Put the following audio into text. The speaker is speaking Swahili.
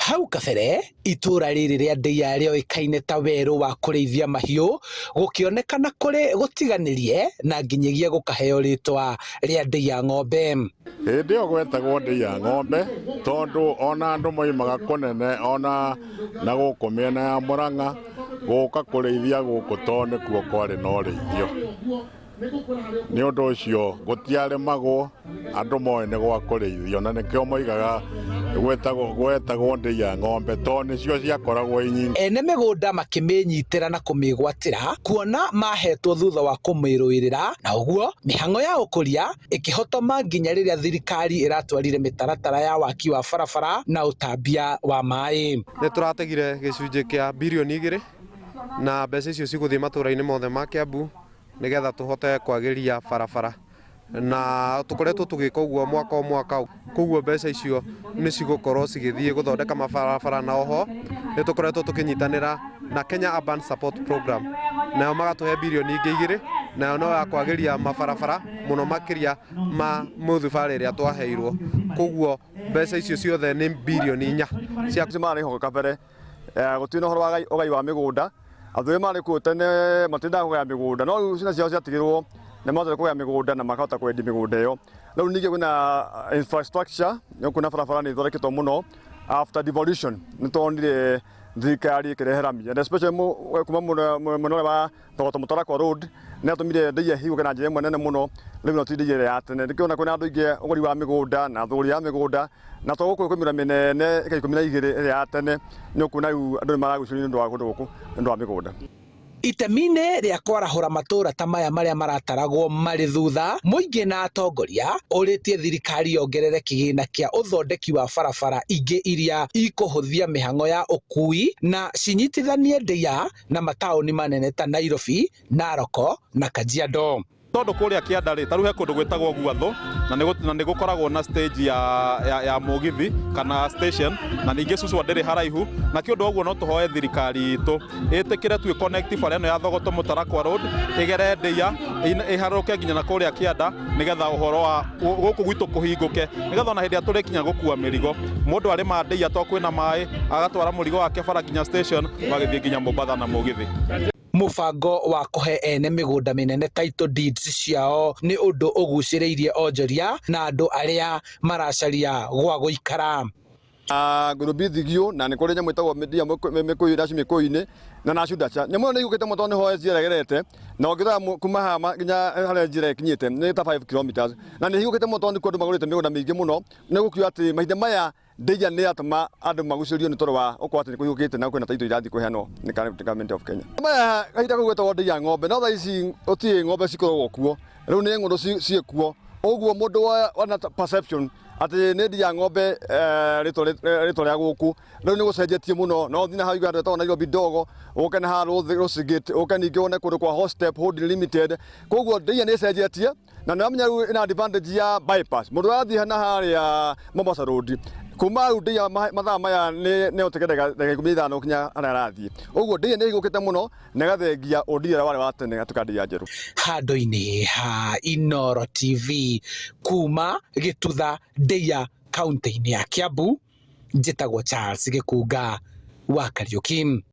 Hau kabere itura riri ria Ndeia rioikaine ta weru wa kurĩithia mahiũ gũkĩonekana kũrĩ gũtiganĩrie na nginyagia gũkaheo rĩtwa rĩa Ndeia ng'ombe. Hĩndĩ ĩyo gwetagwo Ndeia ng'ombe tondũ ona andũ moimaga kũnene ona na gũkũ mĩena ya Mũrang'a gũka kũrĩithia gũkũ tondũ nĩkuo kwarĩ na ũrĩithio. Nĩ ũndũ ũcio gũtiarĩmagwo andũ moĩ nĩ gwa kũrĩithio na nĩkĩo moigaga gwetagwo Ndeia ng'ombe tondũ nĩcio ciakoragwo nyingĩ. Ene mĩgũnda makĩmĩnyitĩra na kũmĩgwatĩra kuona mahetwo thutha wa kũmĩrũĩrĩra, na ũguo mĩhang'o ya ũkũria ĩkĩhotoma nginya rĩrĩa thirikari ĩratwarire mĩtaratara ya waki wa barabara na ũtambia wa maĩ. Nĩ tũrategire gĩcunjĩ kĩa birioni 2 na mbeca icio cigũthiĩ matũũra-inĩ mothe ma Kiambu nĩgetha tũhote kwagĩria barabara, na tũkoretwo tũgĩka ũguo mwaka o mwaka. Koguo mbeca icio nĩ cigũkorwo cigĩthiĩ gũthondeka mabarabara, na oho nĩ tũkoretwo tũkĩnyitanĩra na Kenya Urban Support Program, nayo magatũhe birioni 2 nayo no ya kwagĩria mabarabara mũno makĩria ma mũthubarĩ ĩrĩa twaheirwo. Koguo mbeca icio ciothe nĩ birioni 4 cia marĩho kabere gũtirĩ na ũhoro wa ũgai wa mĩgũnda. Athũĩ marĩ kuo tene matindaga kũgaya mĩgũnda, no rĩu ciana ciao ciatigĩrwo nĩ mahote kũgaya mĩgũnda na makahota kwendia mĩgũnda ĩyo. Rĩu ningĩ kwĩna infrastructure, nĩ kwĩna barabara nĩ ithondeketwo mũno after devolution. Nĩ tuonire thirikari ĩkĩrehe rami, and especially kuma mwena wa Thogoto Mũtarakwa road nĩ atũmire Ndeia hĩgũke na njĩra ĩmwe nene mũno. Rĩu no ti Ndeia ya tene, nĩkĩona kwĩna andũ aingĩ ũgũri wa mĩgũnda na thũgũri ya mĩgũnda, na to gũkũ kwĩmĩra mĩnene ĩka 12 ĩrĩa ya tene. Nĩ ũkuona rĩu andũ nĩ maragucĩrĩrio nĩ ũndũ wa kũndũ gũkũ nĩ ũndũ wa mĩgũnda. Itemi-inĩ rĩa kwarahũra matũũra ta maya marĩa marataragwo marĩ thutha, mũingĩ na atongoria ũrĩtie thirikari yongerere kĩgĩna kĩa ũthondeki wa barabara ingĩ iria ikũhũthia mĩhang'o ya ũkui na cinyitithanie Ndeia na mataũni manene ta Nairobi, Narok na Kajiado. Tondũ kũrĩa Kĩanda-rĩ, ta rĩu he kũndũ gwĩtagwo Gwathũ na nĩ gũkoragwo na stage ya mũgithi kana station, na ningĩ Suswa ndĩrĩ haraihu, na kĩũndũ ũguo no tũhoe thirikari itũ ĩtĩkĩre twĩ connect bara ĩno ya Thogoto Mũtarakwa road ĩgere Ndeia ĩharũrũke nginya na kũrĩa Kĩanda, nĩgetha ũhoro wa gũkũ gwitũ kũhingũke, nĩgetha ona hĩndĩ ĩrĩa tũrĩkinya gũkua mĩrigo mũndũ arĩma Ndeia to kwĩna maĩ agatwara mũrigo wake bara nginya station magĩthiĩ nginya Mombatha na mũgithi. Mũbango wa kũhe ene mĩgũnda mĩnene title deeds ciao nĩ ũndũ ũgucĩrĩirie onjoria na andũ arĩa maracaria gwa gũikara. Ngũrũbi thigio na nĩ kũrĩ nyamũ ĩtagwo Ndeia mĩkũyũ nacio mĩkũyũ-inĩ na nacio ndaca. Nyamũ ĩyo nĩ igũkĩte mũno tondũ nĩho njĩra ĩgerete, na ũngĩthora kuma haha nginya harĩa njĩra ĩkinyĩte nĩ ta 5 kilometers, na nĩ igũkĩte mũno tondũ andũ magũrĩte mĩgũnda mĩingĩ mũno. Nĩ gũkiuga atĩ mahinda maya Ndeia nĩ atũma andũ magucĩrĩrio nĩ tondũ wa ũkorwo atĩ nĩ kũiyũkĩte na kwĩna title irathiĩ kũheanwo nĩ Government of Kenya. Maya kahinda kau gwetagwo Ndeia ng'ombe, no thaa ici gũtirĩ ng'ombe cikoragwo kuo, rĩu nĩ ng'ũndũ ciĩ kuo. Ũguo mũndũ wana perception atĩ nĩ Ndeia ng'ombe rĩtwa rĩa gũkũ, rĩu nĩ gũcenjetie mũno. No thiĩ na hau iganda rĩtagwo Nairobi Ndogo, ũke na haha Rosegate, ũke ningĩ wone kũndũ kwa Hostep Holding Limited. Koguo Ndeia nĩ ĩcenjetie na nĩ wamenya rĩu ĩna advantage ya bypass. Mũndũ arathiĩ na harĩa Mombasa road kuma hau Ndeia mathaa maya nĩ ũteke ndagĩka 15 kinya harĩa arathiĩ. Ũguo Ndeia nĩ igũkĩte mũno na ĩgathengia ũndii ũrĩa warĩ wa tene gatuĩka Ndeia njerũ. Handũ-inĩ ha Inooro TV kuma Gĩtutha, Ndeia, kaunti-inĩ ya Kiambu, njĩtagwo Charles Gĩkunga wa Kariũki.